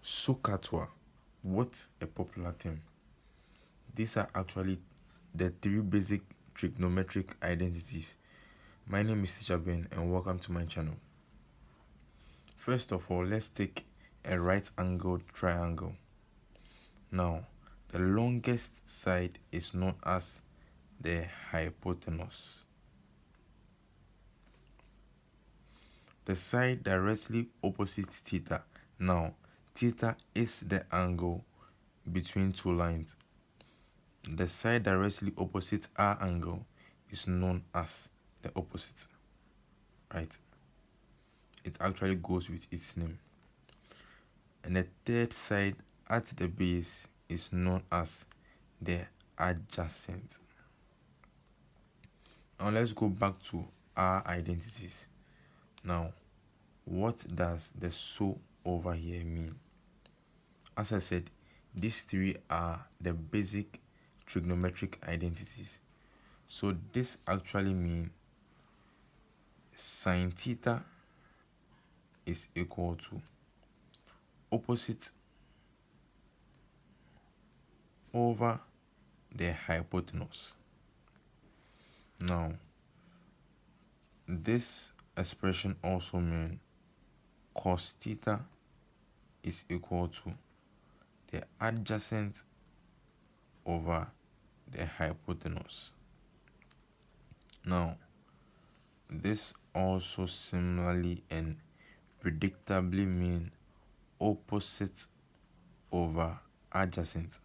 SOA CAH TOA. What a popular term. These are actually the three basic trigonometric identities. My name is Teacher Ben and welcome to my channel. First of all, let's take a right angled triangle. Now, the longest side is known as the hypotenuse. The side directly opposite theta. Now, theta is the angle between two lines. The side directly opposite our angle is known as the opposite, right? It actually goes with its name. And the third side at the base is known as the adjacent. Now let's go back to our identities. Now, what does the SO over here mean? As I said, these three are the basic trigonometric identities. So this actually means sine theta is equal to opposite over the hypotenuse. Now, this expression also means cos theta is equal to the adjacent over the hypotenuse. Now, this also similarly and predictably mean opposite over adjacent.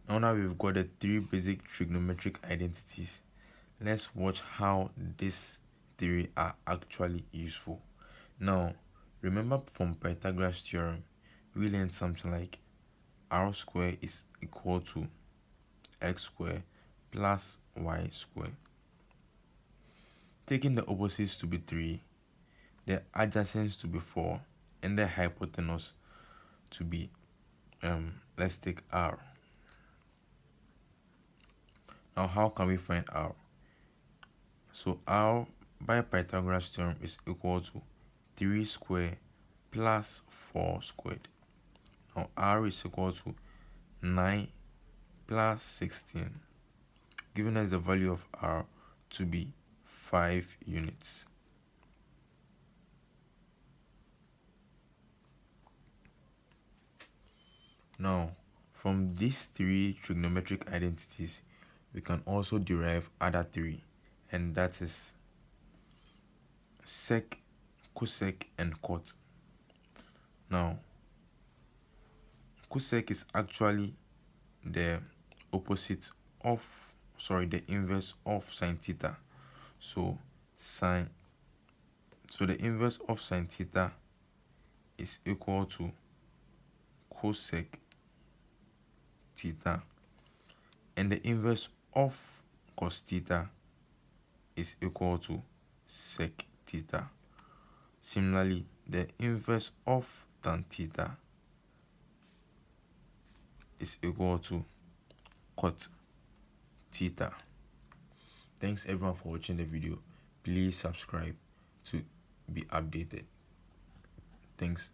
Now that we've got the three basic trigonometric identities, let's watch how these three are actually useful. Now, remember from Pythagoras theorem, we learned something like r squared is equal to x squared plus y squared. Taking the opposites to be 3, the adjacents to be 4, and the hypotenuse to be, let's take r. Now, how can we find r? So, r by Pythagoras theorem is equal to 3 squared plus 4 squared. Now, r is equal to 9 plus 16, giving us the value of r to be 5 units. Now, from these three trigonometric identities, we can also derive other three, and that is sec, cosec, and cot. Now, cosec is actually the opposite of, the inverse of sine theta. So the inverse of sine theta is equal to cosec theta, and the inverse of cos theta is equal to sec theta. Similarly, the inverse of tan theta is equal to cot theta. Thanks everyone for watching the video. Please subscribe to be updated. Thanks.